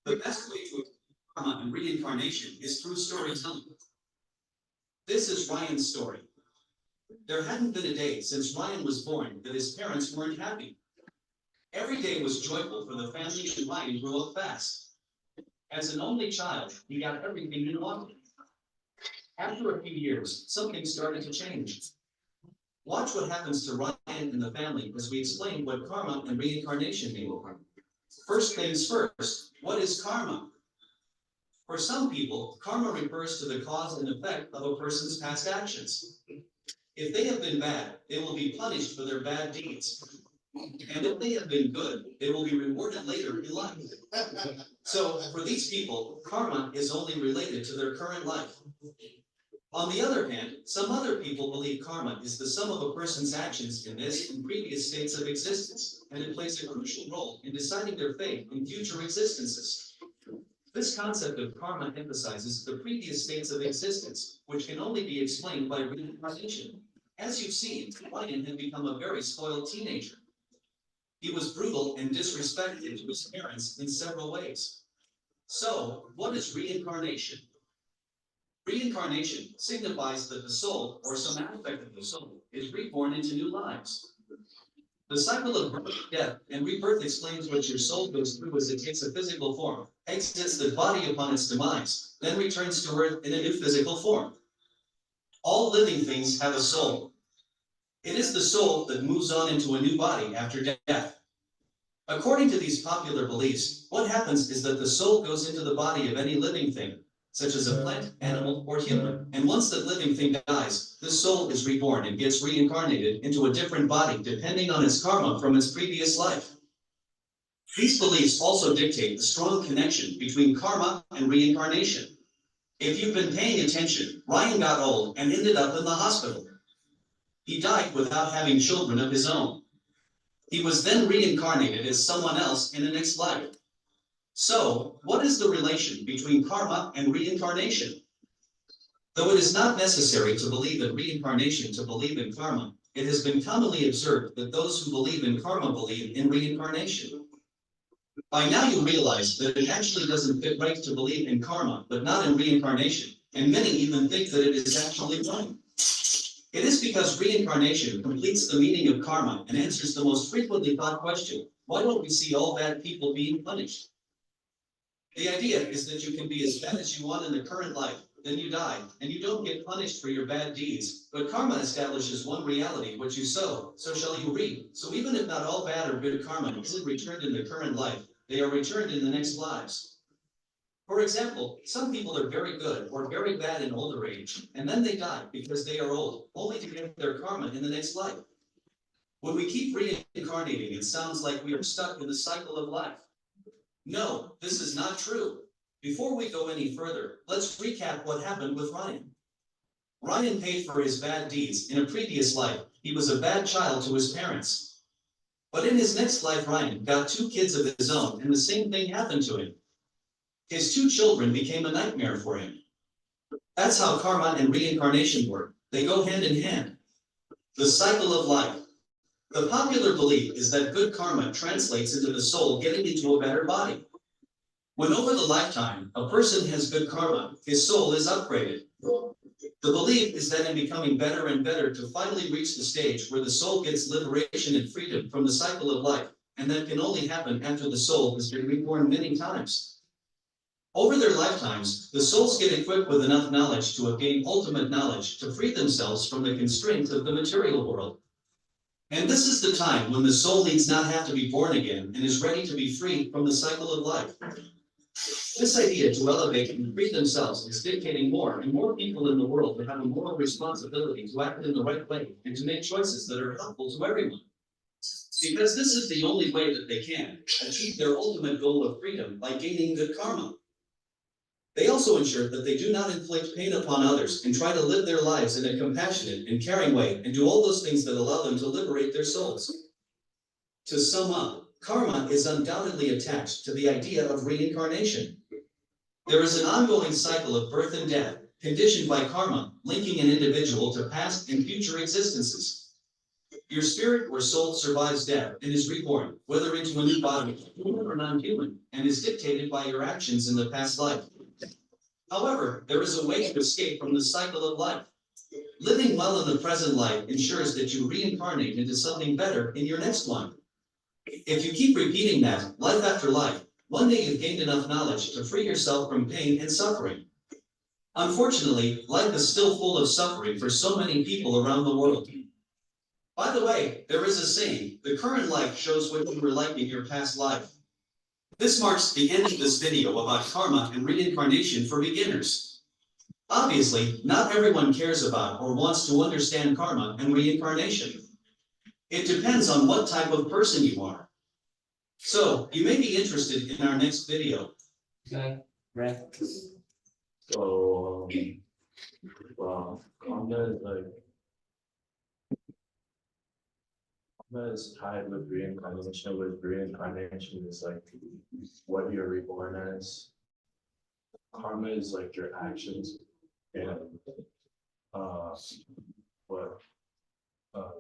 The best way to explain karma and reincarnation is through storytelling. This is Ryan's story. There hadn't been a day since Ryan was born that his parents weren't happy. Every day was joyful for the family, and Ryan grew up fast. As an only child, he got everything he wanted. After a few years, something started to change. Watch what happens to Ryan and the family as we explain what karma and reincarnation mean. First things first, what is karma? For some people, karma refers to the cause and effect of a person's past actions. If they have been bad, they will be punished for their bad deeds. And if they have been good, they will be rewarded later in life. So, for these people, karma is only related to their current life. On the other hand, some other people believe karma is the sum of a person's actions in this and previous states of existence, and it plays a crucial role in deciding their fate in future existences. This concept of karma emphasizes the previous states of existence, which can only be explained by reincarnation. As you've seen, Ryan had become a very spoiled teenager. He was brutal and disrespectful to his parents in several ways. So, what is reincarnation? Reincarnation signifies that the soul, or some aspect of the soul, is reborn into new lives. The cycle of birth, death, and rebirth explains what your soul goes through as it takes a physical form, exits the body upon its demise, then returns to earth in a new physical form. All living things have a soul. It is the soul that moves on into a new body after death. According to these popular beliefs, what happens is that the soul goes into the body of any living thing, such as a plant, animal, or human, and once that living thing dies, the soul is reborn and gets reincarnated into a different body depending on its karma from its previous life. These beliefs also dictate the strong connection between karma and reincarnation. If you've been paying attention, Ryan got old and ended up in the hospital. He died without having children of his own. He was then reincarnated as someone else in the next life. So, what is the relation between karma and reincarnation? Though it is not necessary to believe in reincarnation to believe in karma, it has been commonly observed that those who believe in karma believe in reincarnation. By now you realize that it actually doesn't fit right to believe in karma, but not in reincarnation, and many even think that it is actually wrong. It is because reincarnation completes the meaning of karma and answers the most frequently thought question: why don't we see all bad people being punished? The idea is that you can be as bad as you want in the current life, then you die, and you don't get punished for your bad deeds. But karma establishes one reality: what you sow, so shall you reap. So even if not all bad or good karma isn't returned in the current life, they are returned in the next lives. For example, some people are very good or very bad in older age, and then they die because they are old, only to get their karma in the next life. When we keep reincarnating, it sounds like we are stuck in the cycle of life. No, this is not true. Before we go any further, let's recap what happened with Ryan. Ryan paid for his bad deeds in a previous life. He was a bad child to his parents. But in his next life, Ryan got 2 kids of his own, and the same thing happened to him. His 2 children became a nightmare for him. That's how karma and reincarnation work. They go hand in hand. The cycle of life. The popular belief is that good karma translates into the soul getting into a better body. When over the lifetime a person has good karma, his soul is upgraded. The belief is that in becoming better and better to finally reach the stage where the soul gets liberation and freedom from the cycle of life, and that can only happen after the soul has been reborn many times. Over their lifetimes, the souls get equipped with enough knowledge to obtain ultimate knowledge to free themselves from the constraints of the material world. And this is the time when the soul needs not have to be born again and is ready to be free from the cycle of life. This idea to elevate and free themselves is dictating more and more people in the world to have a moral responsibility to act in the right way and to make choices that are helpful to everyone. Because this is the only way that they can achieve their ultimate goal of freedom by gaining good karma. They also ensure that they do not inflict pain upon others and try to live their lives in a compassionate and caring way and do all those things that allow them to liberate their souls. To sum up, karma is undoubtedly attached to the idea of reincarnation. There is an ongoing cycle of birth and death, conditioned by karma, linking an individual to past and future existences. your spirit or soul survives death and is reborn, whether into a new body, human or non-human, and is dictated by your actions in the past life. However, there is a way to escape from the cycle of life. Living well in the present life ensures that you reincarnate into something better in your next one. If you keep repeating that, life after life, one day you've gained enough knowledge to free yourself from pain and suffering. Unfortunately, life is still full of suffering for so many people around the world. By the way, there is a saying, the current life shows what you were like in your past life. This marks the end of this video about karma and reincarnation for beginners. Obviously, not everyone cares about or wants to understand karma and reincarnation. It depends on what type of person you are. So, you may be interested in our next video. Okay, right. So, well, karma is tied with reincarnation. With reincarnation is like what you're reborn as. Karma is like your actions and what karma.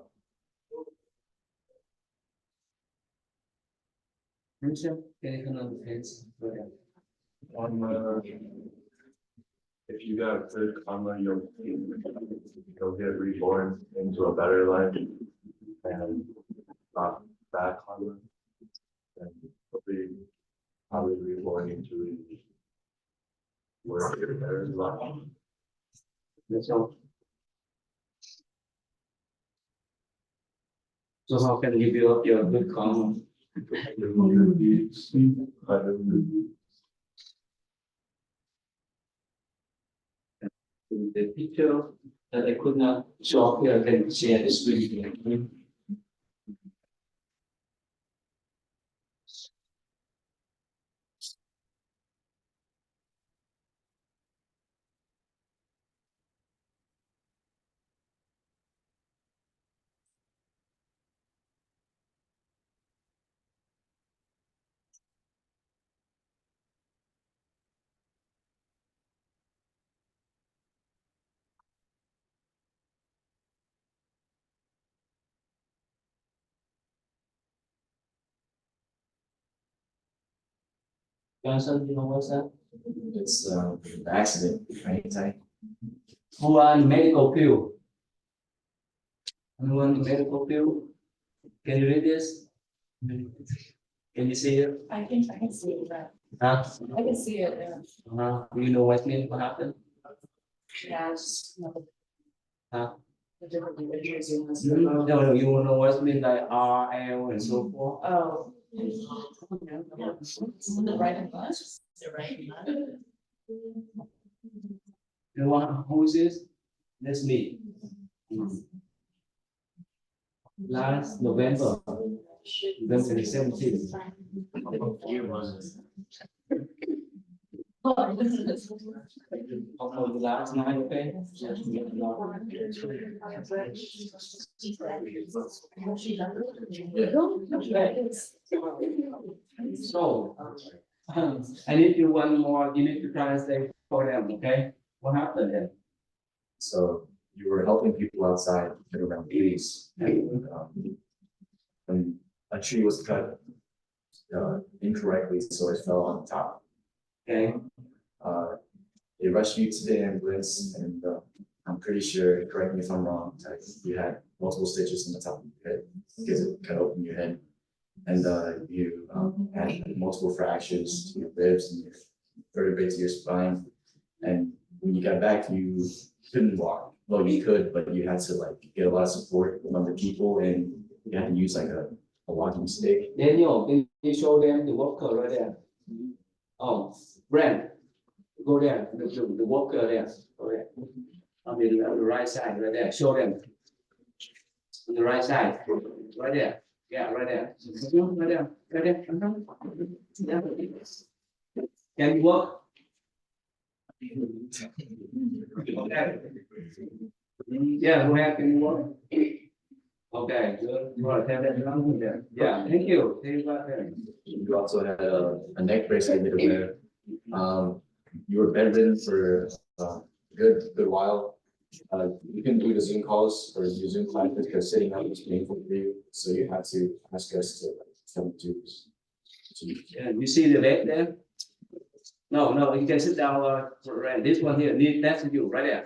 If you got good karma, you'll get reborn into a better life, and not bad karma, and probably reborn into a worse or better life. So how can you build up your good karma? The picture that I could not show up here, I can share the screen here. Johnson, you know what's that? It's an accident, right? Who are in medical field? Anyone in medical field? Can you read this? Can you see it? I can see it, but Huh? I can see it, yeah. Do you know what means what happened? Yeah, it's just, you know, Huh? the different individuals in this. No, you wanna know what means like R, L, and so forth? Oh. The right and left, the right and left. You want, who is this? That's me. Last November, November 17th. Of the last night, okay? So, I need you one more, you need to translate for them, okay? What happened then? So you were helping people outside get around trees, and a tree was cut incorrectly, so it fell on top. Okay, They rushed you to the ambulance, and I'm pretty sure, correct me if I'm wrong, that you had multiple stitches on the top of your head because it cut open your head, and you had multiple fractures to your ribs and your vertebrae to your spine. And when you got back, you couldn't walk. Well, you could, but you had to like get a lot of support from other people, and you had to use like a walking stick. Daniel, can you show them the worker right there? Oh, Brent, go there, the worker there, go there. On the right side, right there, show them. On the right side, right there, yeah, right there. Right there, right there. Yeah. Can you work? Yeah, go ahead, can you work? Okay, good. Right, have that done there. Yeah, thank you. Thank you about that. You also had a neck brace you needed to wear. You were bedridden for a good while. You can do the Zoom calls or do Zoom classes because sitting up is painful for you, so you have to ask us to come to. Yeah, you see the bed there? No, you can sit down. Right, this one here, that's you right there.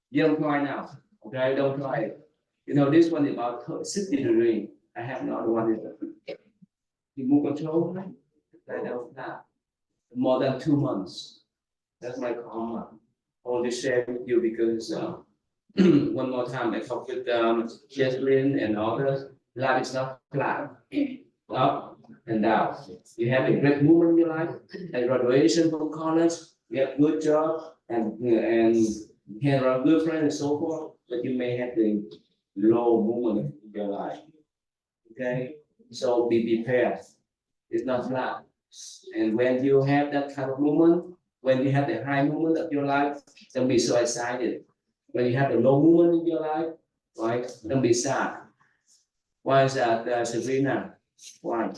You don't try now. Okay, don't try it. You know, this one is about 60 degrees. I have another one here. Remote control, right? I don't have. More than 2 months. That's my karma. Only share with you because one more time I talked with Jesslyn and others. Life is not flat, up and down. You have a great moment in your life, a graduation from college, you have good job, and have a good friend and so forth. But you may have the low moment in your life. Okay, so be prepared. It's not flat. And when you have that kind of moment, when you have the high moment of your life, don't be so excited. When you have the low moment in your life, right? Don't be sad. Why is that, Sabrina? Why?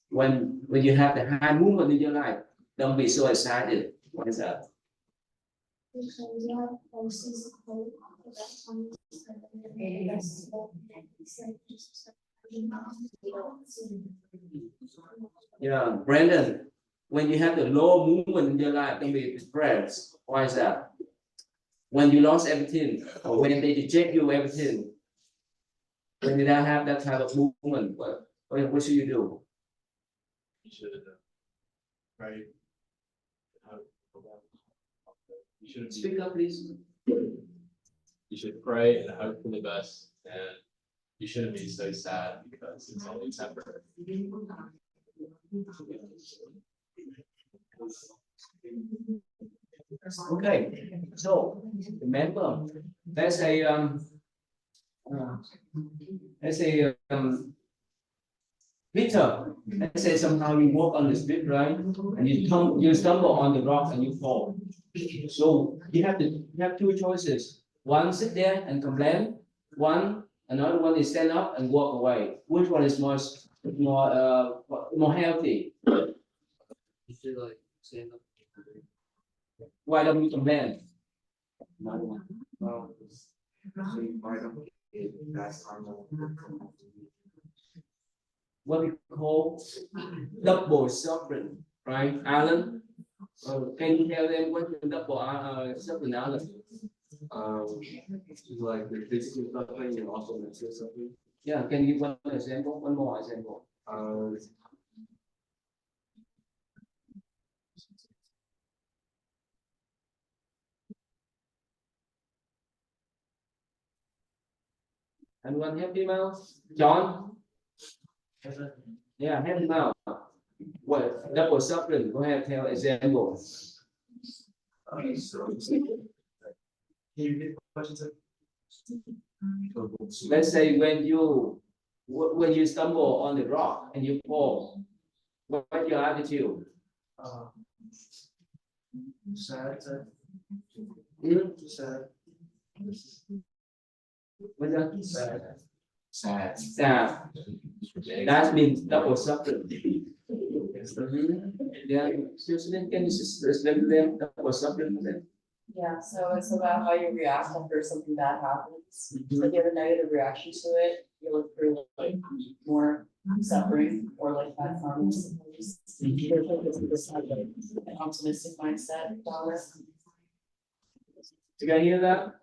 When you have the high moment in your life, don't be so excited. Why is that? Because you have forces of hope at that time. And that's Yeah, Brandon, when you have the low moment in your life, don't be depressed. Why is that? When you lost everything, or when they reject you everything, when you don't have that type of movement, what should you do? You should, right? You shouldn't be, Speak up, please. you should pray and hope for the best, and you shouldn't be so sad because it's only temporary. Okay, so remember, let's say Peter, let's say somehow you walk on the street, right? And you stumble on the rock and you fall. So you have two choices. One, sit there and complain. Another one is stand up and walk away. Which one is more healthy? You should like stand up. Why don't you complain? Another one. What we call double suffering, right, Alan? Can you tell them what the double suffering, Alan? Like the physical suffering and also mental suffering. Yeah, can you give one example? One more example. Anyone help him out? John? Yeah, help him out. What double suffering? Go ahead, tell example. Let's say when you stumble on the rock and you fall, what's your attitude? Sad. Sad. What's that? Sad. Sad. That means double suffering. Yeah, Susan, can you explain them double suffering? Yeah, so it's about how you react after something bad happens. If you have a negative reaction to it, you look for like more suffering or like bad karma. There's this have like an optimistic mindset about it. You can hear that?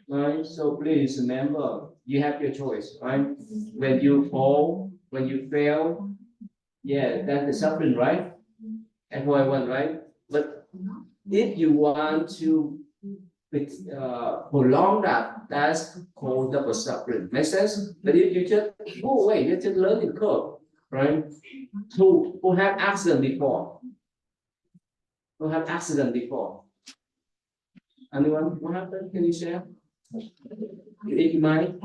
Right, so please remember, you have your choice, right? When you fall, when you fail, yeah, that's the suffering, right? And what I want, right? But if you want to prolong that, that's called double suffering. Make sense? But if you just go away, you just learn the curve, right? Who have accident before? Who have accident before? Anyone? What happened? Can you share? You eat mine?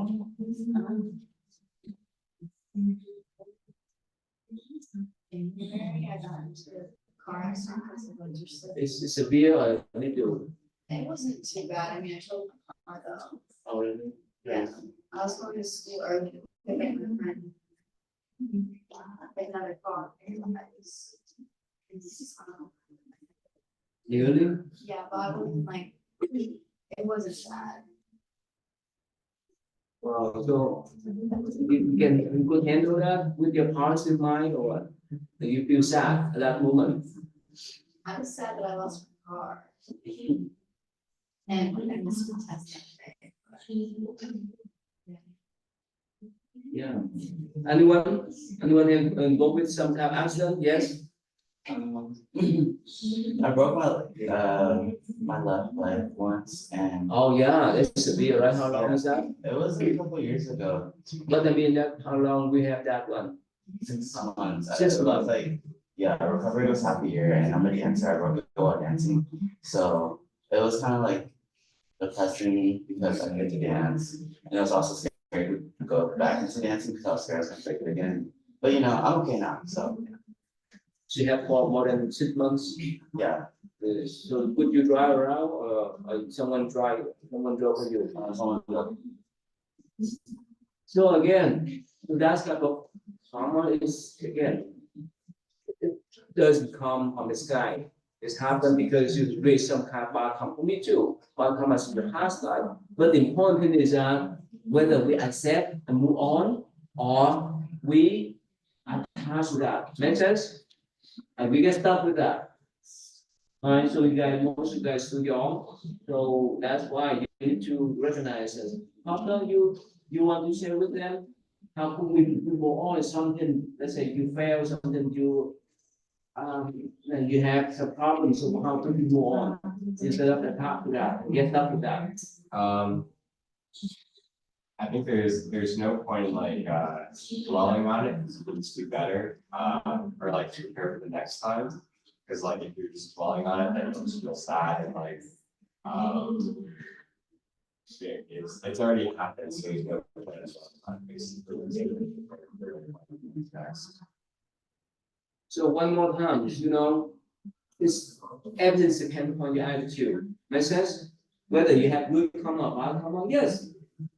car accident because of winter slip. It's severe or little? It wasn't too bad. I mean, I told my car though. Oh, really? Yeah, I was going to school early to pick up my friend. Another car. Really? Yeah, but I wasn't like It wasn't sad. Wow, so you could handle that with your positive mind, or do you feel sad at that moment? I was sad that I lost my car. And I missed the test that day. Yeah. Anyone involved with some kind of accident? Yes. I broke my left leg once, and Oh yeah, that's severe, right? How long is that? it was a couple years ago. But I mean that how long we have that one? 6 months. 6 It was months. like, yeah, recovery was half a year, and I'm a dancer. I broke a while dancing, so it was kind of like depressing me because I needed to dance, and it was also scary to go back into dancing because I was scared I was gonna break it again. But you know, I'm okay now, so So you have for more than 6 months. yeah. So could you drive around, or someone drove for you? Someone So again, that type of karma is again, it doesn't come from the sky. It's happened because you raise some kind of bad karma for me too. Bad karma is in the past life. But the important thing is that whether we accept and move on, or we attach to that. Make sense? And we get stuck with that. Alright, so you guys, most of you guys still young, so that's why you need to recognize this. How come you want to share with them? How come we go on something, let's say you fail something, and you have some problems, so how can you go on? Instead of attack to that, get stuck with that. I think there's no point in like dwelling on it, because we'll just do better, or like to prepare for the next time. Because like if you're just dwelling on it, then you'll just feel sad and like it's already happened, so there's no point in basically. So one more time, it's evidence depends on your attitude. Make sense? Whether you have good karma or bad karma, yes,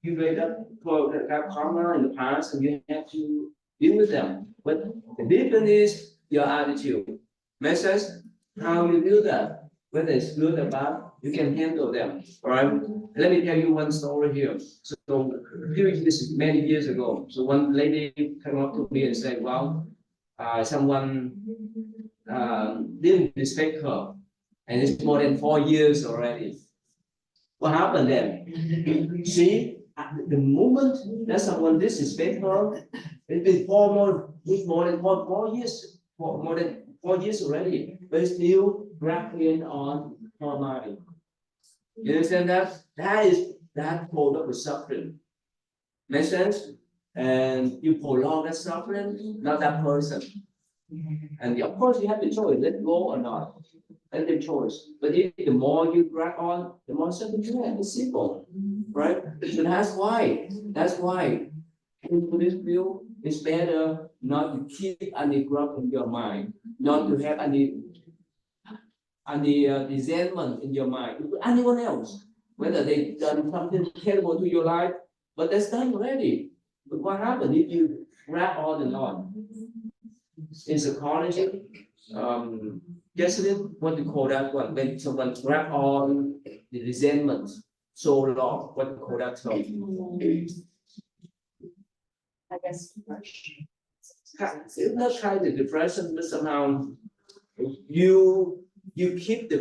you made up for that karma in the past and you have to deal with them. But the difference is your attitude. Make sense? How you do that, whether it's good or bad, you can handle them. All right. Let me tell you one story here. So during this many years ago, so one lady came up to me and said, "Well, someone didn't respect her, and it's more than 4 years already." What happened then? See, at the moment that someone disrespect her, it's been more than four years, for more than 4 years already, but it's still grappling on her mind. You understand that? That product of suffering. Make sense? And you prolong that suffering, not that person. And of course, you have the choice, let go or not. That's the choice. But if the more you drag on, the more suffering you have. It's simple, right? So that's why in this view, it's better not to keep any grudge in your mind, not to have any resentment in your mind with anyone else, whether they done something terrible to your life, but that's done already. But what happens if you drag on and on? In psychology, Jesuit, what do you call that one? When someone drag on the resentment so long, what do you call that term? I guess. Depression. It's not kind of depression, but somehow you keep the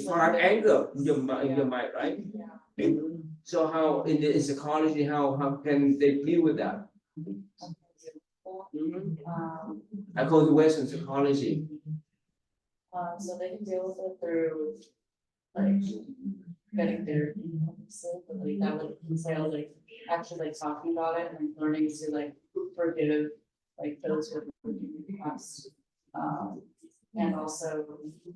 far anger in your mind, right? Yeah. So how in psychology, how can they deal with that? According to Western psychology. So they can deal with it through like getting therapy, obviously, but like that would entail like actually like talking about it and learning to like forgive like those who have past. And also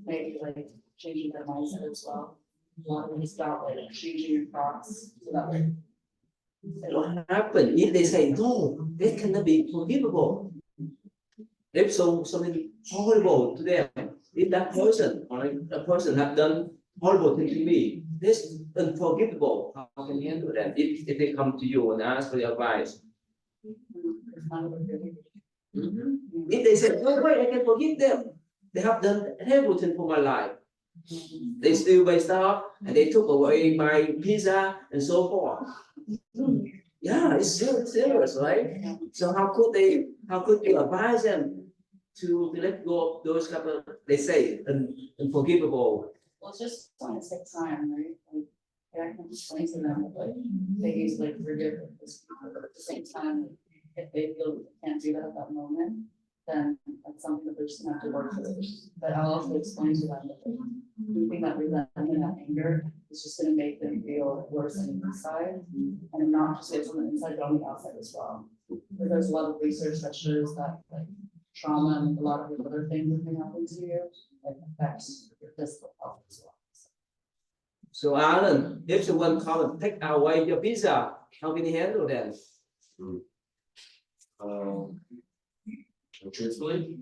maybe like changing their mindset as well. It's about like changing your thoughts so that way. What happens if they say no, this cannot be forgivable? If something horrible to them, if that person or a person have done horrible thing to me, this is unforgivable. How can you handle that? If they come to you and ask for your advice, if they say no way, I can forgive them. They have done terrible thing for my life. They steal my stuff and they took away my pizza and so forth. Yeah, it's serious, right? So how could you advise them to let go of those couple of, they say, unforgivable? Well, it's just gonna take time, right? Like, yeah, I can explain to them, like, they usually forgive this, but at the same time, if they feel they can't do that at that moment, then that's something that they're just gonna have to work through. But I'll also explain to them that keeping that resentment and that anger is just gonna make them feel worse on the inside, and not just it's on the inside, but on the outside as well. But there's a lot of research that shows that, like, trauma and a lot of the other things that can happen to you, like, affects your physical health as well. So Alan, if someone come and take away your pizza, how can you handle that? Truthfully,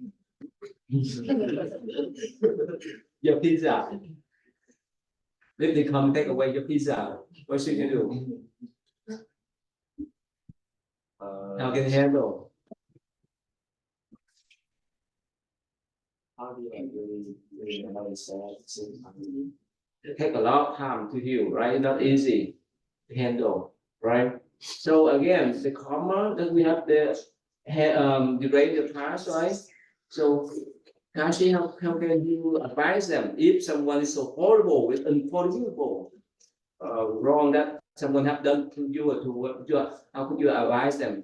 Your pizza. If they come take away your pizza, what should you do? How can you handle? how do you like really analyze that at the same time? It take a lot of time to heal, right? Not easy to handle, right? So again, the karma that we have the deranged the past, right? So Kashi, how can you advise them if someone is so horrible, it's unforgivable, wrong that someone have done to you or to what you, how could you advise them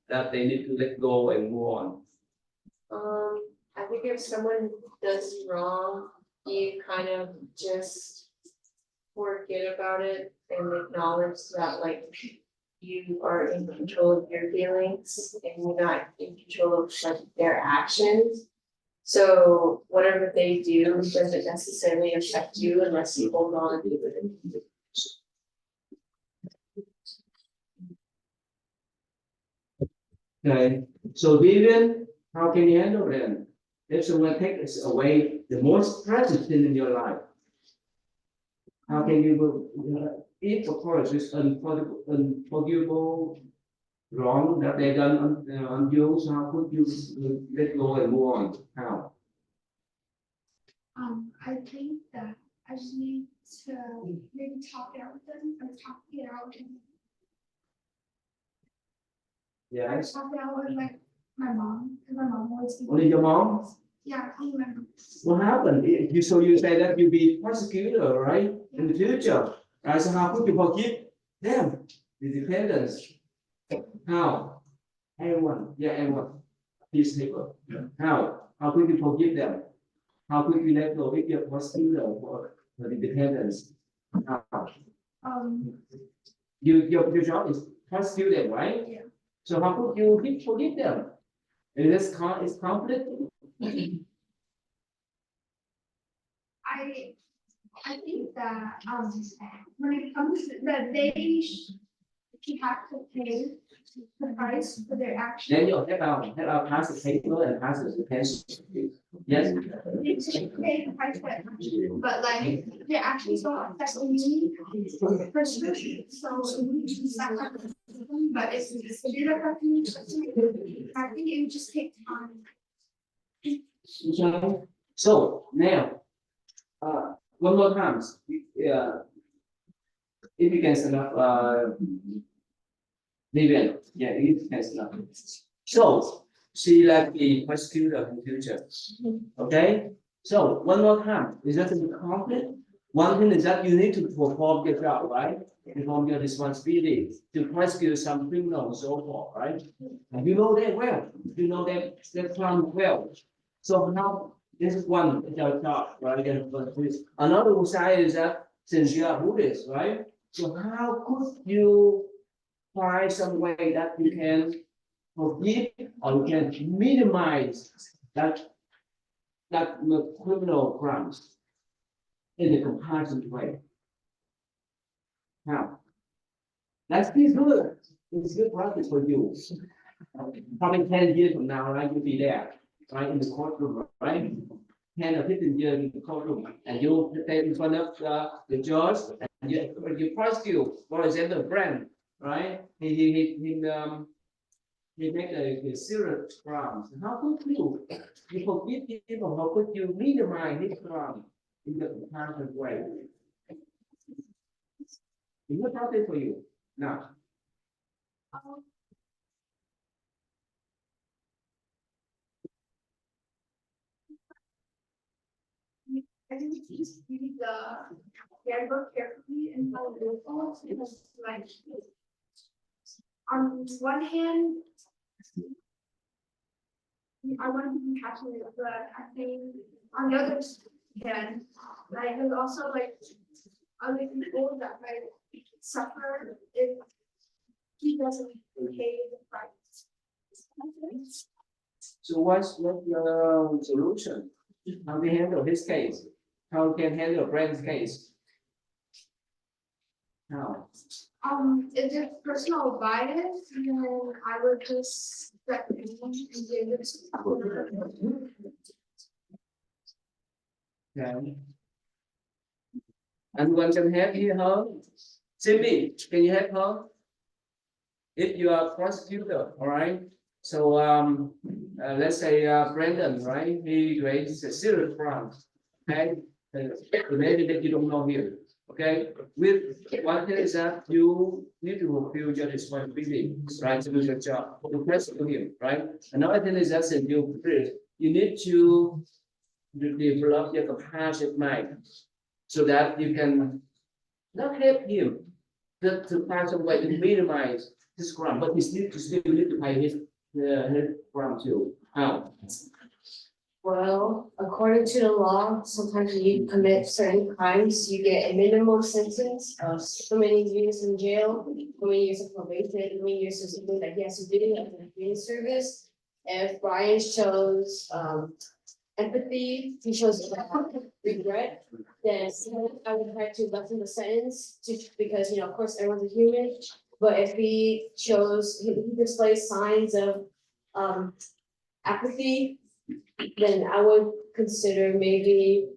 that they need to let go and move on? I think if someone does you wrong, you kind of just forget about it and acknowledge that like you are in control of your feelings and you're not in control of like their actions. So whatever they do doesn't necessarily affect you unless you hold on to it. Okay, so Vivian, how can you handle them? If someone takes away the most precious thing in your life, how can you, if of course it's unforgivable wrong that they done on you, so how could you let go and move on? How? I think that I just need to maybe talk it out with them or talk it out and I Yeah, talk it out with my mom, because my mom always. only your mom? Yeah, only my mom. What happened? So you say that you'll be prosecutor, right? In the future, right? So how could you forgive them, the dependents? How? Everyone, yeah, everyone. Please paper. Yeah. How could you forgive them? How could you let go if you're prosecutor for the dependents? How? Your job is prosecute them, right? Yeah. So how could you forgive them? Is conflict? I think that when it comes to that they have to pay the price for their actions. Then you have our pass the paper and pass the pencil. Yes. They should pay the price for their actions, but like their actions don't affect me personally, so it's not happening. But if it did affect me, I think it would just take time. Okay. So now, one more time. If you can stand up, Vivian, yeah, if you can stand up. So she like the prosecutor in the future. Okay. So one more time. Is that a conflict? One thing is that you need to perform your job, right? Perform your responsibility to prosecute some criminals so forth, right? And you know that well. You know that crime well. So now this is one is our job, right? Another side is that since you are Buddhist, right? So how could you find some way that you can forgive or you can minimize that criminal crimes in a compassionate way? How? That's good. It's good practice for you. Probably 10 years from now, right? You'll be there, right? In the courtroom, right? 10 or 15 years in the courtroom, and you stand in front of the judge, and you prosecute, for example, a friend, right? He make a serious crime. How could you forgive him, or how could you minimize his crime? in the compassionate way. It's not healthy for you. Now, I think just read the guidebook carefully and how it goes, because like. On one hand. I want to be compassionate, but I think on the other hand, like there's also like other people that might suffer if he doesn't behave right. so what's your solution? How we handle this case? How can handle Brand's case? How? If there's personal bias, then I would just recommend and give it to. Okay. Anyone can help you, her? Cindy, can you help her? If you are a prosecutor, all right? So let's say Brandon, right? He raised a serious crime, okay? Maybe that you don't know here, okay? With one thing is that you need to fulfill your responsibility, right? To do your job, to prosecute him, right? Another thing is that you need to develop your compassionate mind so that you can not help him to find some way to minimize his crime, but he still need to pay his crime too. How? Well, according to the law, sometimes when you commit certain crimes, you get a minimum sentence of so many years in jail, so many years of probation, so many years of something that he has to do as a community service. If Brian shows empathy, he shows regret, then I would try to lessen the sentence because, you know, of course, everyone's a human. But if he displays signs of apathy, then I would consider maybe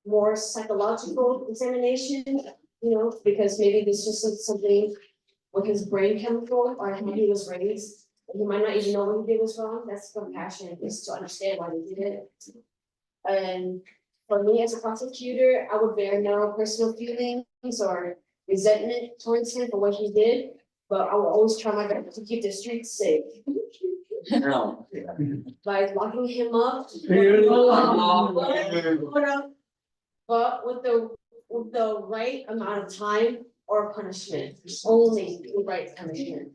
more psychological examination, you know, because maybe this just something with his brain chemical or how he was raised. He might not even know what he did was wrong. That's compassion, is to understand why they did it. And for me as a prosecutor, I would bear no personal feelings or resentment towards him for what he did, but I will always try my best to keep the streets safe. No. By locking him up. Really? But with the right amount of time or punishment, only the right punishment.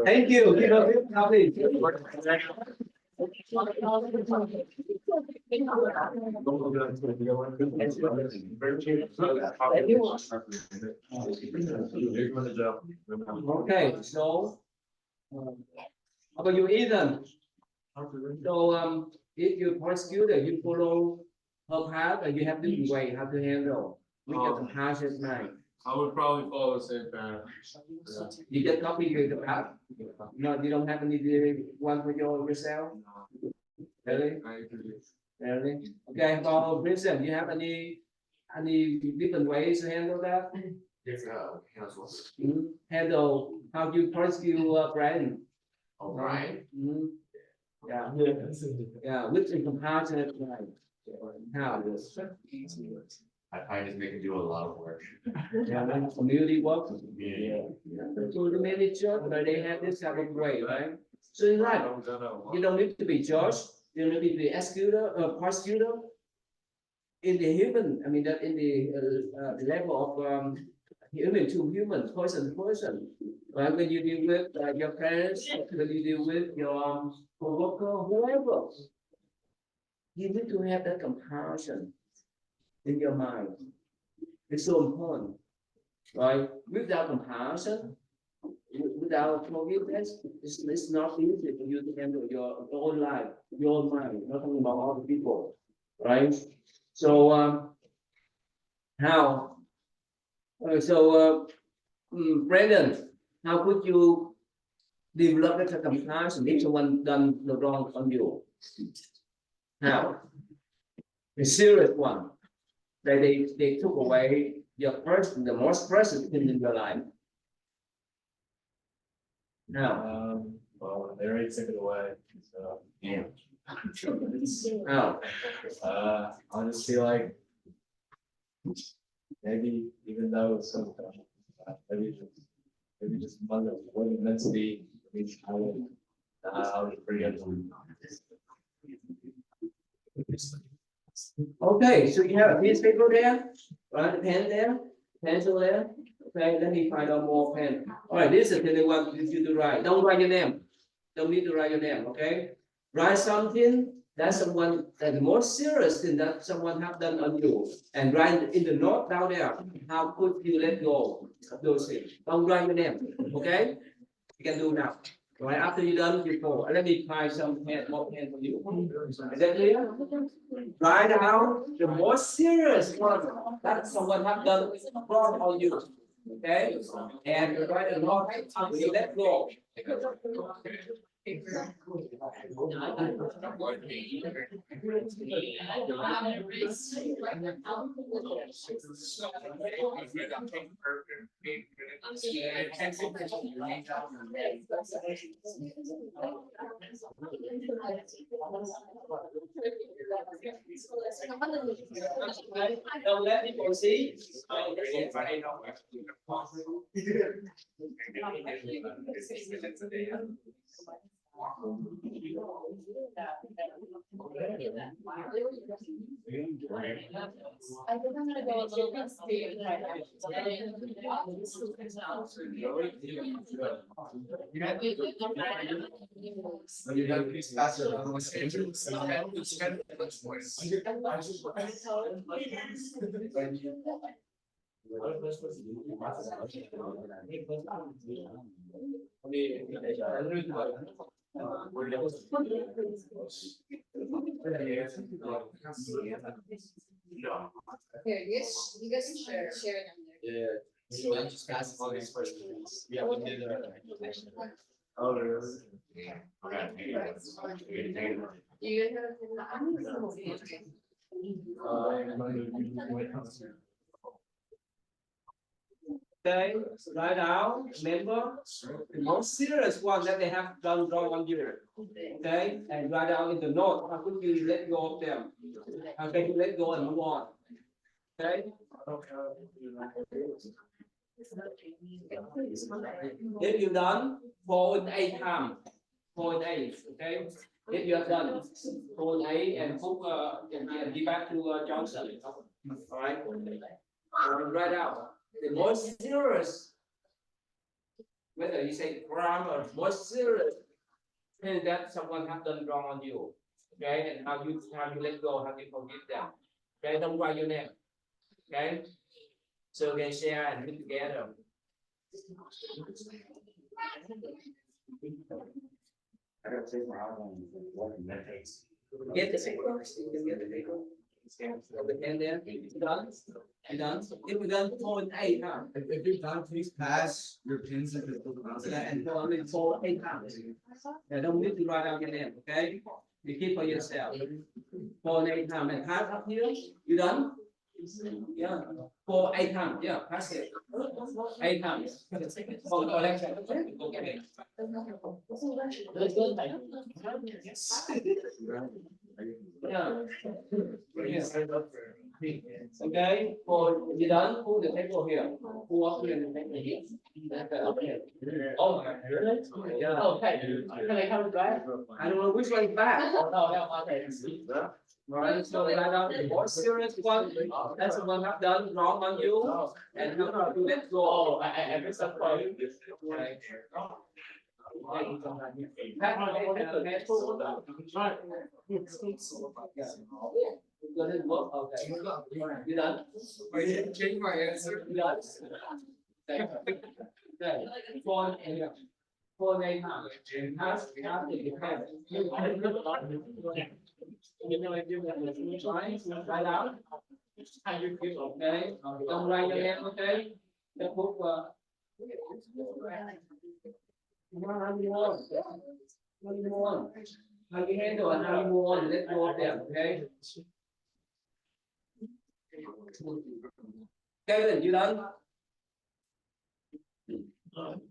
Thank you. Give a big applause. Okay, so how about you, Ethan? So if you're prosecutor, you follow her path, and you have different way how to handle with your compassionate mind. I would probably follow the same path. You just copy the path. No, you don't have any one for yourself. Really? I agree. Really? Okay, about Vincent, you have any different ways to handle that? Different handles. Handle how you prosecute Brian. Oh, right. Yeah. Yeah, with the compassionate mind. How? I probably just make him do a lot of work. Yeah, community work. Yeah. So the manager, but they have this type of way, right? So it's like you don't need to be judge, you don't need to be executor or prosecutor. In the human, I mean that in the level of human to human, person to person. Right? When you deal with your parents, when you deal with your co-worker, whoever, you need to have that compassion in your mind. It's so important, right? Without compassion, without forgiveness, it's not easy for you to handle your own life, your own mind, not only about other people, right? So how? Brandon, how could you develop that compassion if someone done the wrong on you? How? The serious one. They took away your person, the most precious thing in your life. Now, Well, they already took it away, so. Yeah. Now, I'll just be like, maybe even though it's so, maybe just one that wasn't meant to be, I would forget them. okay, so you have a piece of paper there, right? The pen there, pencil there. Okay, let me find out more pen. All right, this is the thing I want you to write. Don't write your name. Don't need to write your name. Okay, write something that someone that the most serious thing that someone have done on you, and write in the note down there. How could you let go of those things? Don't write your name. Okay, you can do now. Right after you done, you go. Let me find some pen, more pen for you. Is that clear? Write down the most serious one that someone have done wrong on you. Okay, and write a note until you let go. Don't let people see. I think I'm gonna go a little less deep in my Here, you guys share them there. So I just asked all these questions. Yeah, we did. Oh, really? You guys have. Okay, write down, remember, the most serious one that they have done wrong on you. Okay, and write down in the note, how could you let go of them? How can you let go and move on? Okay? If you done, fold 8 times. Fold 8, okay? If you have done, fold 8 and put, and give back to Johnson. Alright? Write out the most serious, whether you say crime or most serious thing that someone have done wrong on you, okay, and how you let go, how you forgive them, okay, don't write your name, okay, so we can share and do together. Get the paper, you can get the paper. And then you done. You done. If you done 4 and 8 times. If you're done, please pass your pins and And only 4 8 times. You don't need to write down your name, okay? You keep for yourself. 4 and 8 times. And pass up here. You done? Yeah. 4 8 times. Yeah, pass it. 8 times. For collection. Okay. Yeah. Okay, for you done, pull the table here. Pull up here and take the heat. Oh, yeah. Okay. Can I come back? I don't know which one is back. Oh, no, okay. Right, so write down the more serious one. That's the one I've done wrong on you. And you know to let go. Oh, I missed that part. Doesn't work. Okay. You done? I didn't change my answer. You done? Okay. Phone and phone name. Has the pen. You know if you write down. Okay. Don't write your name. Okay. The book. How you want? How you want? How you handle and how you move on? Let go of them. Okay. Kevin, you done?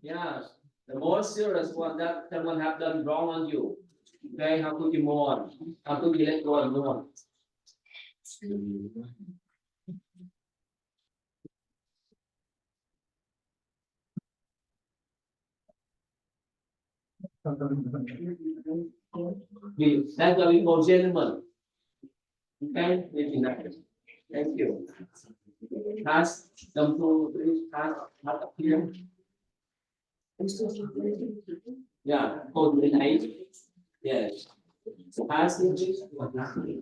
Yeah, the most serious one that someone have done wrong on you. Okay, how could you move on? How could you let go and move on? That's why we call gentlemen. Okay, thank you. Pass, come to please pass up here. Yeah, hold the knife. Yes. Pass it, please. Okay.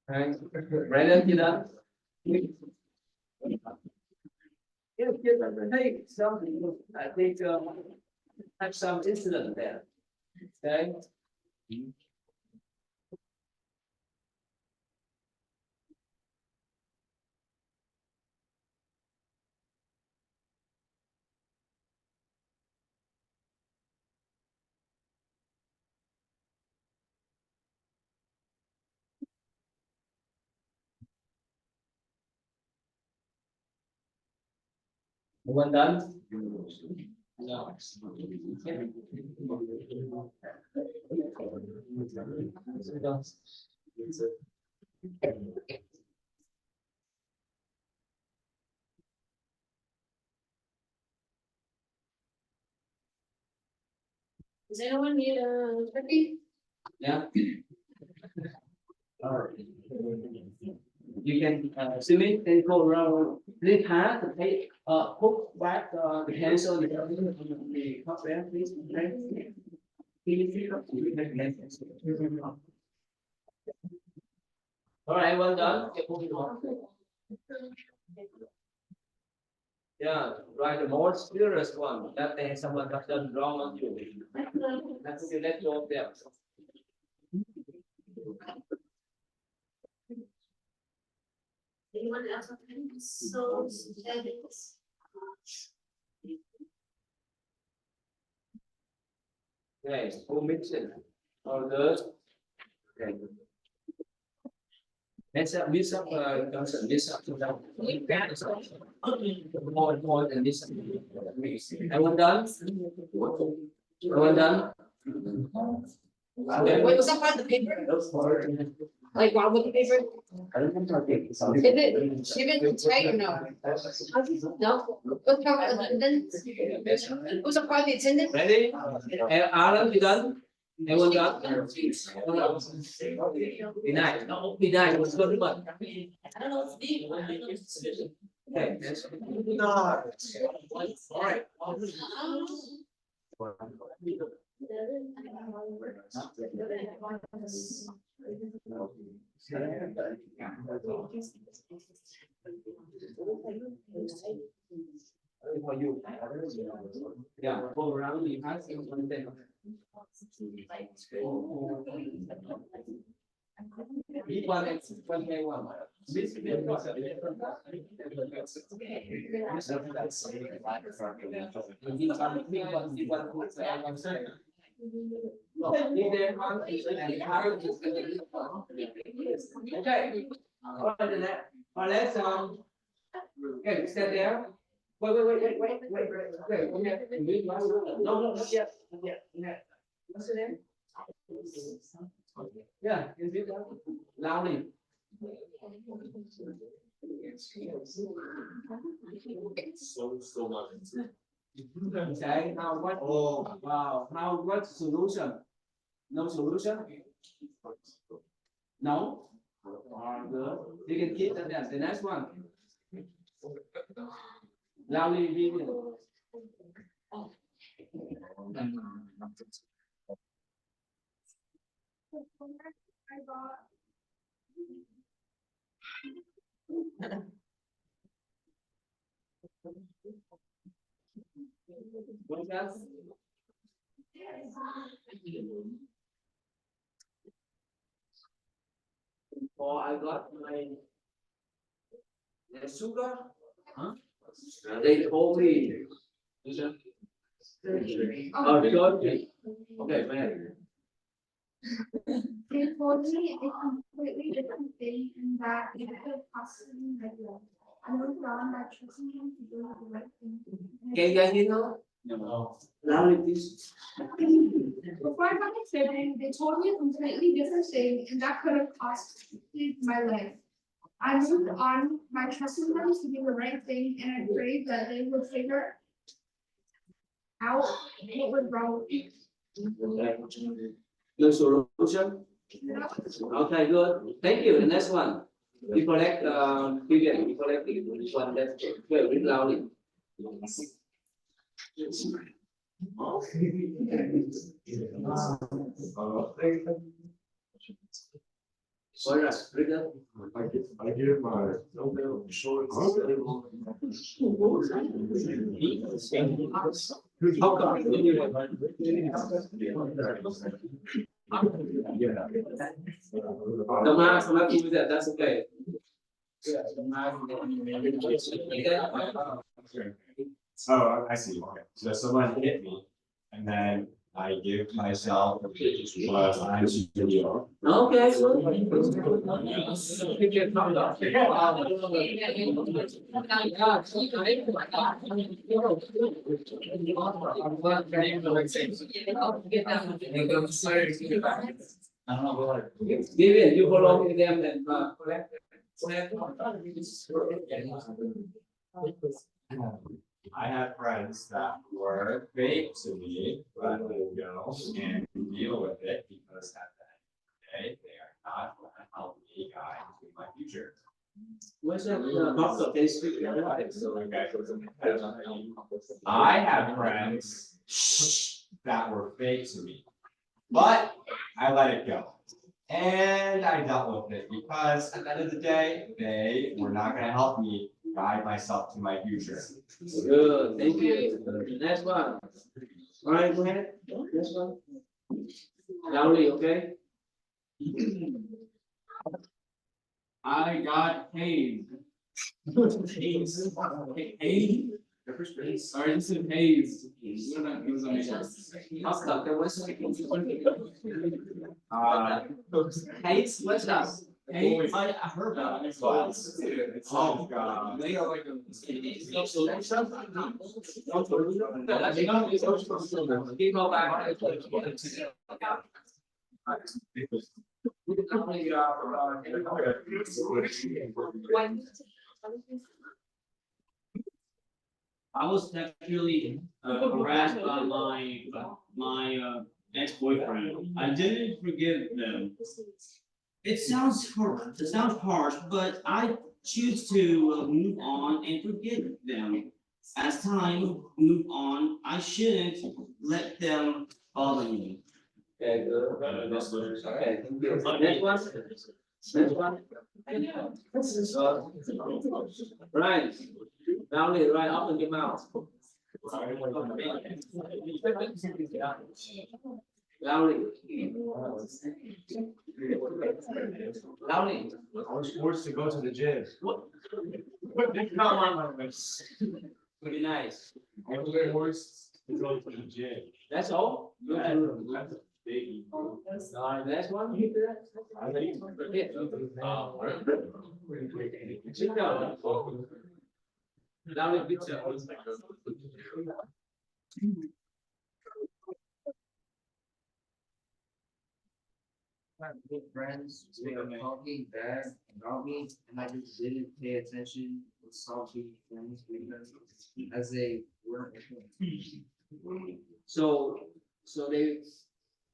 Right. Brandon, you done? Yes, hey, some, I think, have some incident there. Okay. One done? No. Does anyone need a turkey? Yeah. You can swim it and go around really hard to take hook back the hands on the top there, please. Okay. All right, well done. Yeah, right. The more serious one that they someone has done wrong on you. That's you let go of them. Anyone else have any souls, headaches? Okay, who mentioned all those? Okay. Mix up, Johnson, mix up to that. More than this. Everyone done? Everyone done? Wait, was that part of the paper? Like, why would the paper? Is it tight or no? No? What's wrong with the attendance? Who's a part of the attendance? Ready? Alan, you done? Everyone done? Be nice. Be nice. Let's go to one. I don't know, Steve. Okay. All right. For you. Yeah, go around the house and one thing. One by one. This okay. All right, let's okay, stand there. Wait. No, not yet. What's the name? Yeah, is it loudly? Okay, now what? Oh, wow. Now what solution? No solution? No? Good. You can keep that. The next one. Loudly video. What else? Oh, I got my sugar. Huh? They told me. Oh, okay, man. they told me a completely different thing and that it could possibly my life. I moved on by trusting him to do the right thing. Can you guys hear now? No. Loudly, please. Before I got accepted, they told me a completely different thing and that could have costed my life. I moved on by trusting them to do the right thing and I prayed that they would figure out what was wrong with me. No solution? Okay, good. Thank you. The next one. You collect, Vivian, you collect the one that's very loudly. All right, read that. I give my shorts. How come? Come back with that, that's okay. Oh, I see. Okay. So someone hit me and then I give myself what I'm video. Okay. Vivian, you follow with them and collect. I had friends that were fake to me, but I would go and deal with it because at the end of the day, they are not going to help me guide into my future. What's that? Doctor, can you speak the other way? Okay. I had friends that were fake to me, but I let it go. And I dealt with it because at the end of the day, they were not going to help me guide myself to my future. Good, thank you. Next one. All right, go ahead. Next one. Loudly, okay? I got paid. Haze. Haze. Sorry, this is haze. What does that mean? Oscar, can what's Haze, what's that? Haze. I heard about it. Oh, God. They are like Keep go back. I was sexually harassed by my ex-boyfriend. I didn't forgive them. It sounds harsh, but I choose to move on and forgive them. As time move on, I shouldn't let them bother me. Okay, good. Okay, thank you. Next one. Next one. Right. Loudly, right up in your mouth. Loudly. Loudly. I was forced to go to the gym. Come on. Pretty nice. I was forced to go to the gym. That's all? That's a biggie. Next one. I think. Sit down. Loudly, pizza. Good friends, they were talking bad about me, and I just didn't pay attention with salty friends because as they weren't. So they,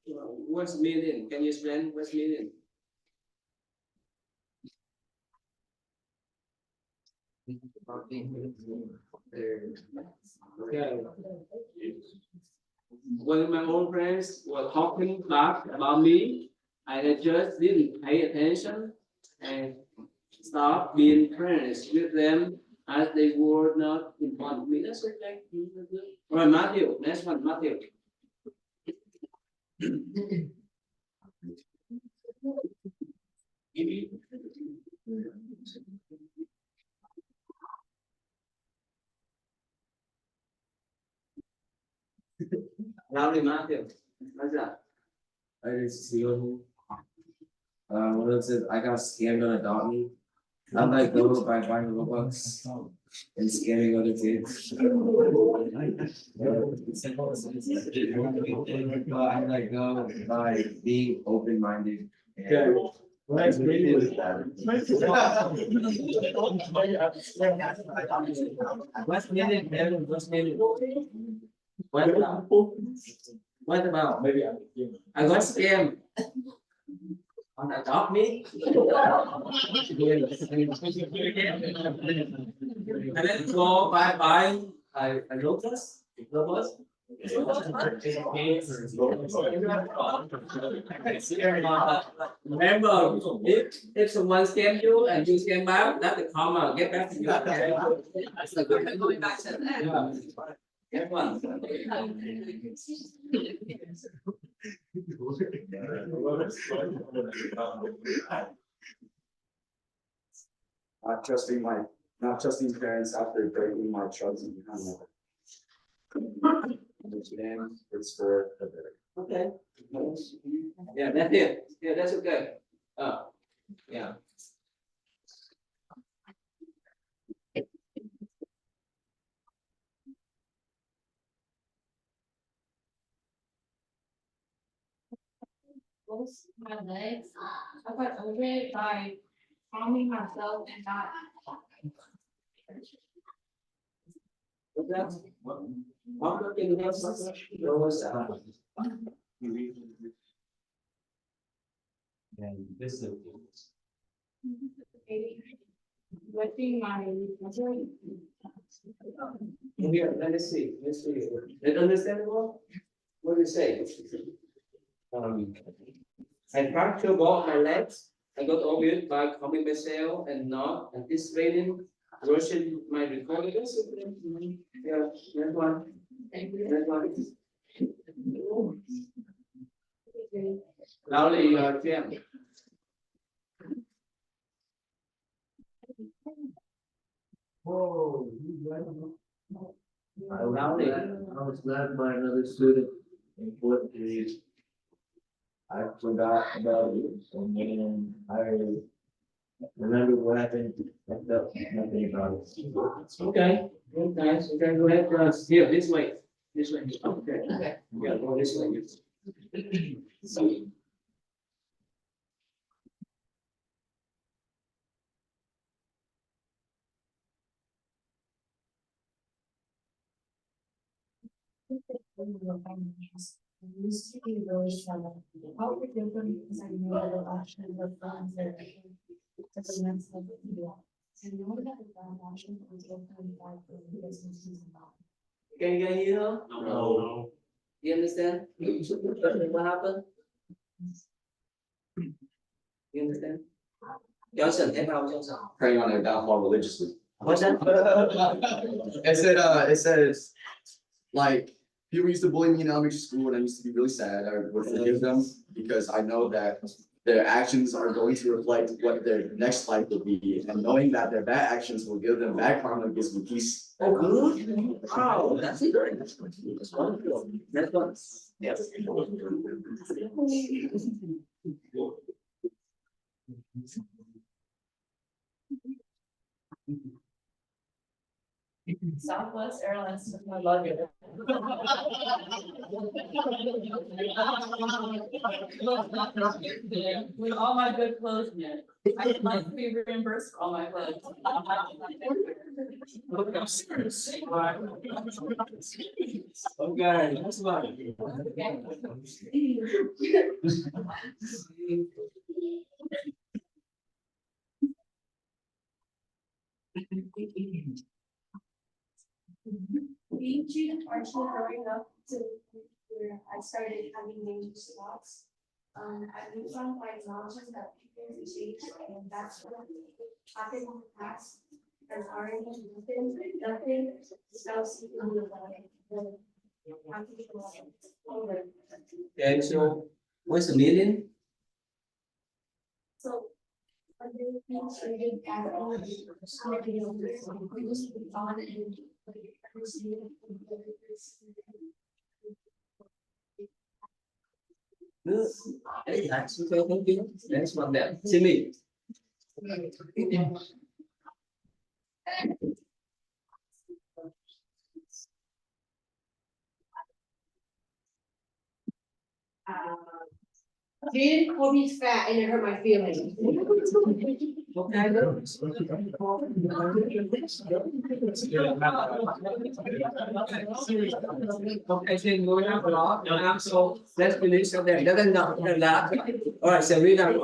what's meaning? Can you explain what's meaning? Okay. When my own friends were talking back about me, I just didn't pay attention and stopped being friends with them as they were not involved me. That's okay. All right, Matthew. Next one, Matthew. Loudly, Matthew. What's that? I just feel One of them says, I got scammed on Adopt Me. I let go by buying Robux and scamming other kids. I let go by being open-minded. Good. Next meeting. What's needed, Evan, what's needed? What about? What about? Maybe I got scammed. On Adopt Me? And then go bye, I Robux? Robux? Remember, if someone scam you and you scam back, that's the karma, get back to you. Going back to that. Get one. Not trusting parents after breaking my trust behind my understand it's for the better. Okay. Yeah, that's it. Yeah, that's okay. Yeah. Both my legs. I got over it by calming myself and not. What's that? I'm looking at something. What was that? And this is. Wetting my. Here, let me see, let's see. Is it understandable? What do you say? I tried to walk my legs. I got over it by calming myself and not anticipating rushing my recording. Yeah, that one. That one. Loudly, Jim. Whoa. Loudly. I was led by another student in fourth grade. I forgot about it, and then I remember what happened, I felt nothing about it. Okay, okay, so then go ahead, here, this way, okay, yeah, go this way. Used to be really strong. How would you do because I know the option of funds that. To the next level. And know that the option is open by the businesses involved. Can you hear her? No. You understand? What happened? You understand? Johnson, thế nào Johnson? Praying on their downfall religiously. What's that? It says, like, people used to bully me in elementary school and I used to be really sad. I would forgive them because I know that their actions are going to reflect what their next life will be. And knowing that their bad actions will give them bad karma gives me peace. Oh, good. Wow, that's it. That's wonderful. That's one. Yes. Southwest Airlines took my luggage. With all my good clothes in it. I'd like to be reimbursed for all my clothes. Okay, that's fine. Being treated harshly growing up to where I started having major spots. I moved on by acknowledging that people change and that's what happened in the past. There's already nothing else you can do about it. Okay, so what's the meaning? So. When you're being treated as we just move on and. Good. Hey, thanks. Okay, thank you. Next one then. Jimmy. He didn't call me fat and it hurt my feelings. Okay. Okay, then going up a lot. So let's finish up there. Doesn't know the last. All right, so read out.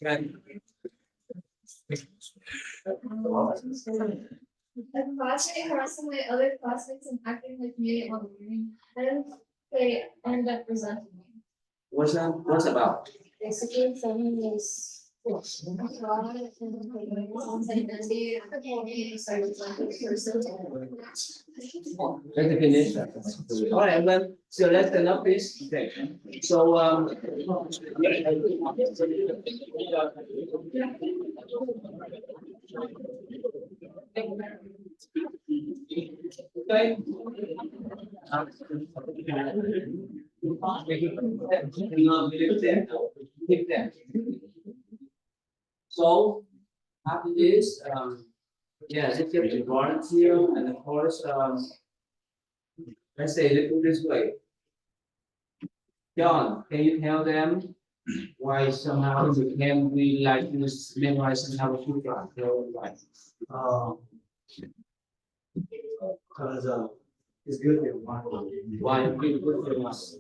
Right. The classmate harassing my other classmates and acting like me on learning, and they end up resenting me. What's about? Basically, someone is. Let's finish. All right, well, so let's end up this. Okay. So okay. So after this, yeah, let's get the volunteer and of course, let's say let's do this way. John, can you tell them why somehow you can we like use memorize and have a few like Cause it's good to why we good for us.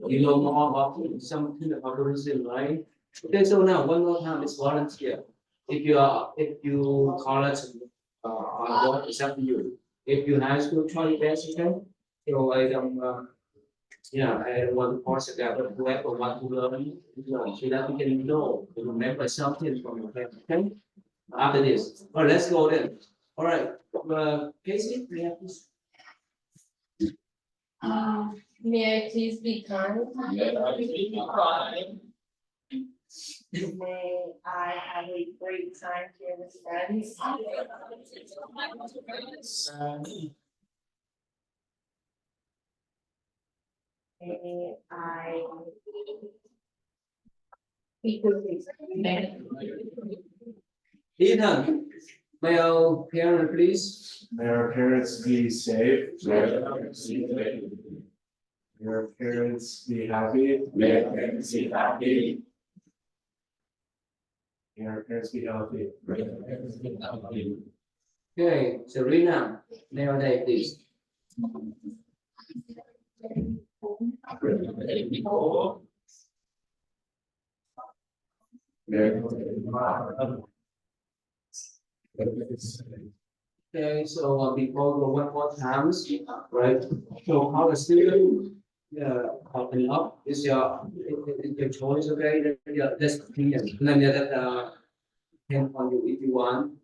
You know more about something about Buddhism, right? Okay, so now one more time is volunteer. If you college on board, it's up to you. If you high school, try your best, okay? So I don't, yeah, I don't want to force it out, but whoever want to learn, so that we can know, remember something from your family, okay? After this, all right, let's go then. All right, Casey, we have this. May I please be kind? May I have a great time here with friends? May I be good? Ethan, may our parent please? May our parents be safe. May our parents be happy. May our parents be happy. May our parents be healthy. Okay, Serena, may our day please. Okay, so before go one more times, right? So how a student open up is your choice, okay? That's opinion. And then that depend on you if you want.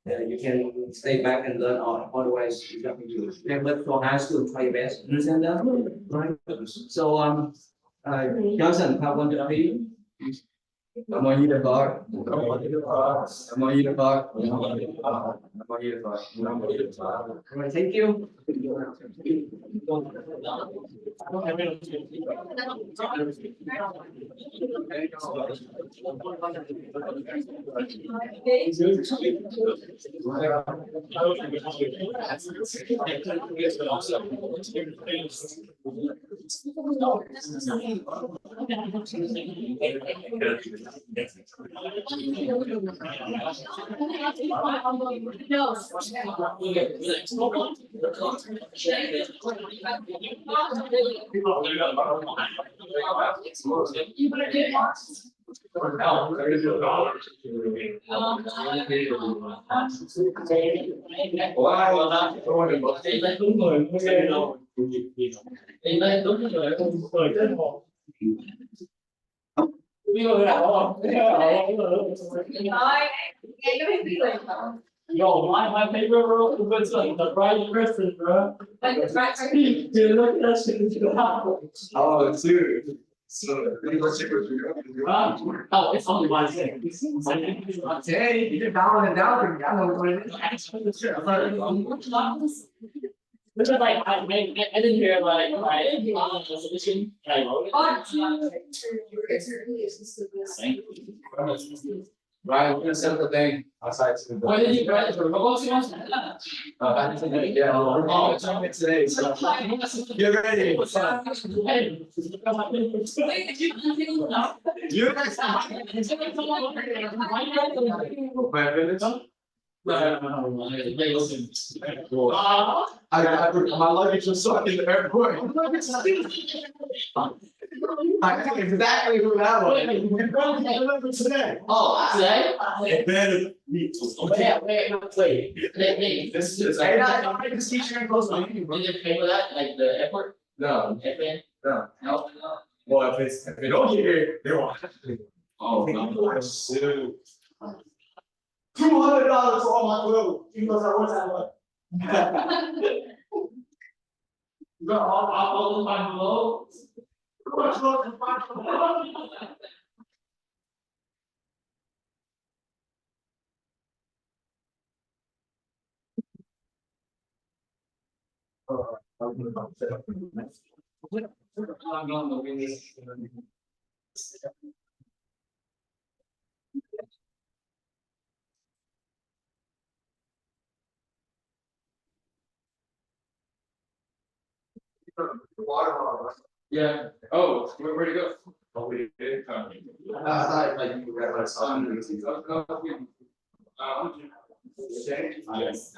You can stay back and learn, or otherwise it's up to you. Okay, but for high school, try your best. Understand that? Right? So Johnson, how want to be? I'm on you the bar. I'm on you the bar. I'm on you the bar. I'm on you the bar. I'm on you the bar. I'm on you the bar. All right, thank you. Yo, my favorite role was like the right person, bro. Dude, look at that shit. Oh, dude. So, let's check what you got. Oh, it's only one thing. Hey, you down and down, I know what it is. Which is like, I didn't hear like, solution, I wrote it. Ryan, we're gonna set up the thing outside. Why did you write it? Yeah, we're all doing it today, so get ready. You guys. 5 minutes? My luggage was stuck in the airport. I know exactly who that was. You're going to deliver today. Oh, today? Wait. This is. Hey, I make this t-shirt close to you. Did they pay for that, like the airport? No, Airplane? no. No. Well, if they don't get here, they won't. Oh, no. $200 for all my clothes. Even though I was You got all the time below? Yeah. Oh, where'd it go? Oh, we did come. I thought like you read my song. Yes.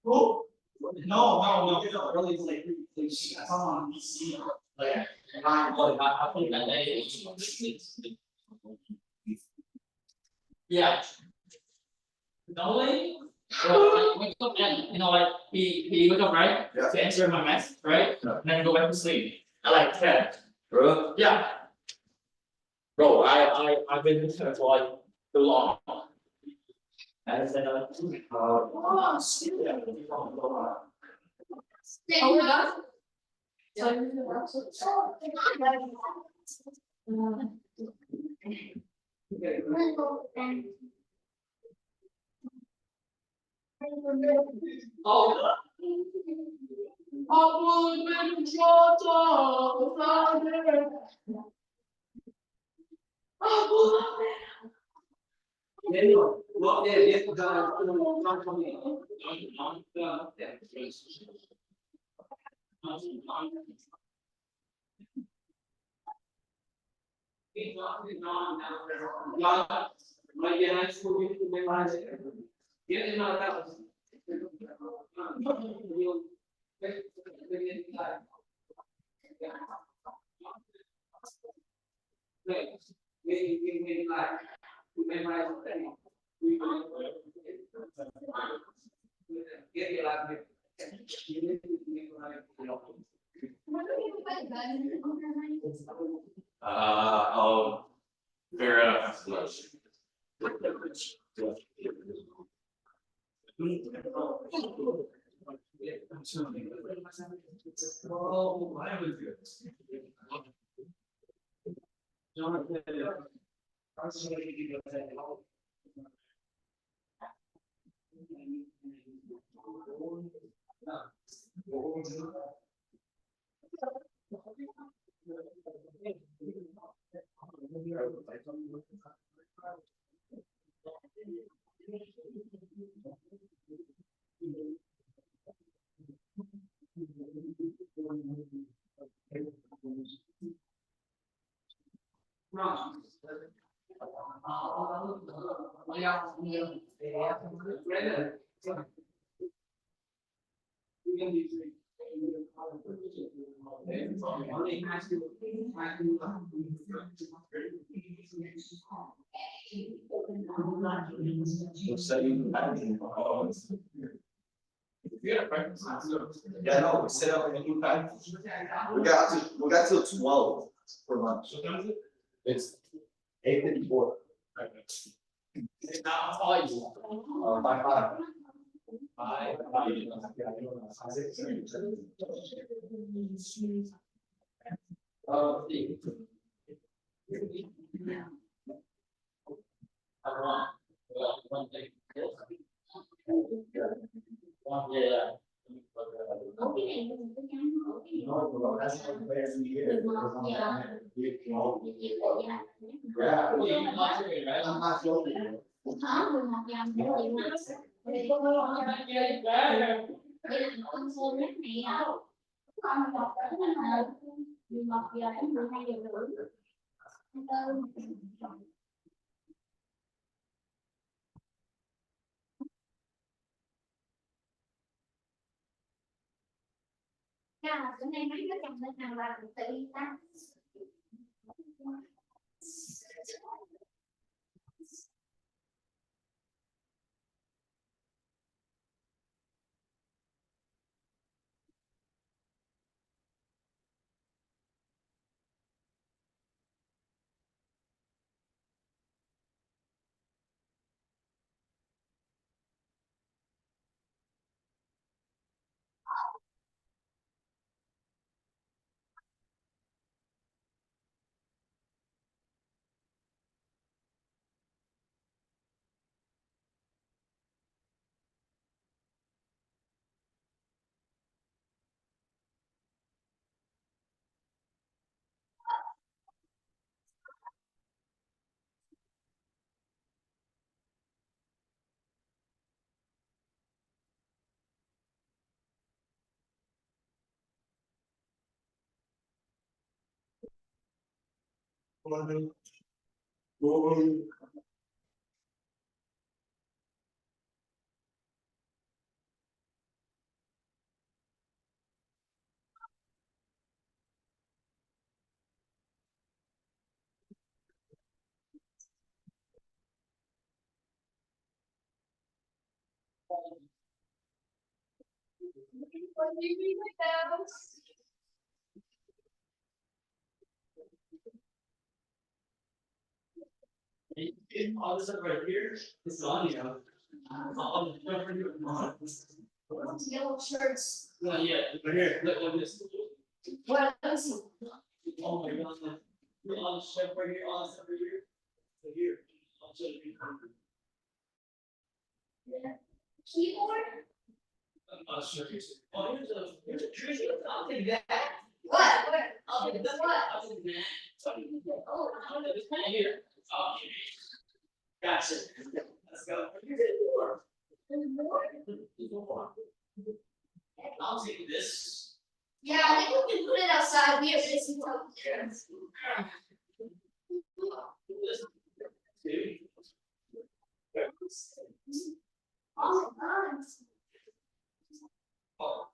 Oh, no, really, like, I put that day. Yeah. No way. Well, wake up and, like, he wake up, right? Yeah. To answer my message, right? And then go back to sleep. I like that. Bro. Yeah. Bro, I've been with her for like too long. And then Oh, shoot. Oh, we're done? oh, I'll figure it out after lunch. Oh, I was good. Yeah, no, we set up a new time. We got till 12 for lunch. It's 8:54. Bye. Dạ, bữa nay mấy đứa chồng bên nào làm tự đi ta. All this stuff right here, it's on, you know. All the stuff right here. Yellow shirts. Yeah, yeah, right here, look this. What else? Oh my god, all the stuff right here, all the stuff right here. Right here. All the stuff right here. Keyboard? Sure. Oh, here's a tree, I'll take that. What? What? I'll take that. What? I'll take that. Oh, I'll take this right here. Oh, gotcha. Let's go. Here's the door. I'll take this. Yeah, I think we can put it outside. We have this until here. This. Two. Oh my god. Oh.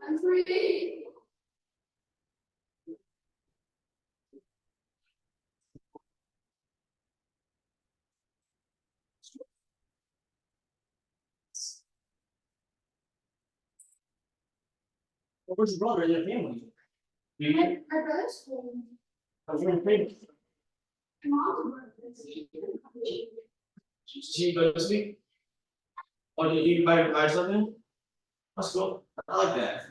I'm free. Where's your brother and your family? My brother's home. How's your family? Mom. She goes to me. Oh, did you buy something? That's cool. I like that.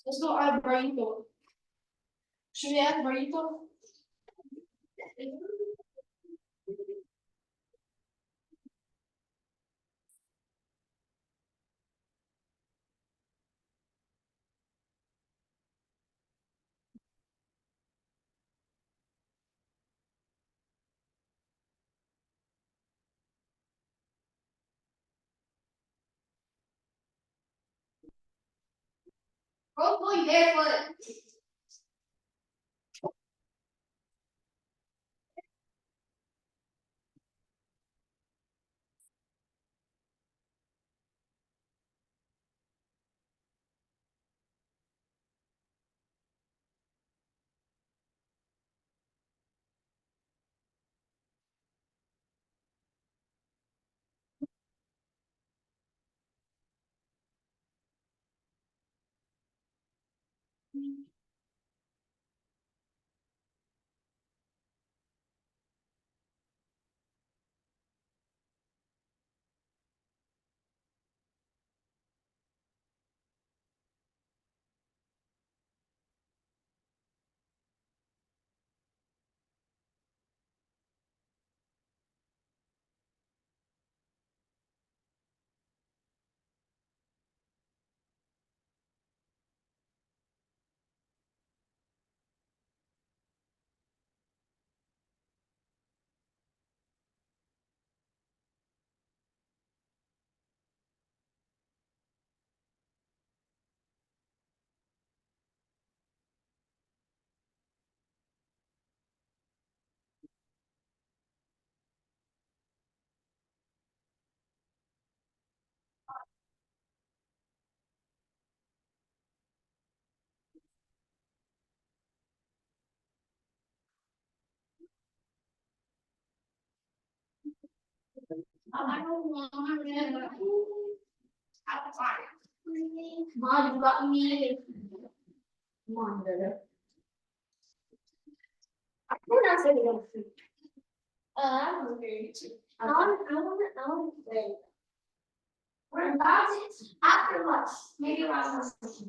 Let's go add burrito. Should we add burrito? Go going barefoot. I don't want to. Mom, you got me. Mom, I don't know. I'm hungry too. I want to play. We're about it after lunch, maybe around lunch.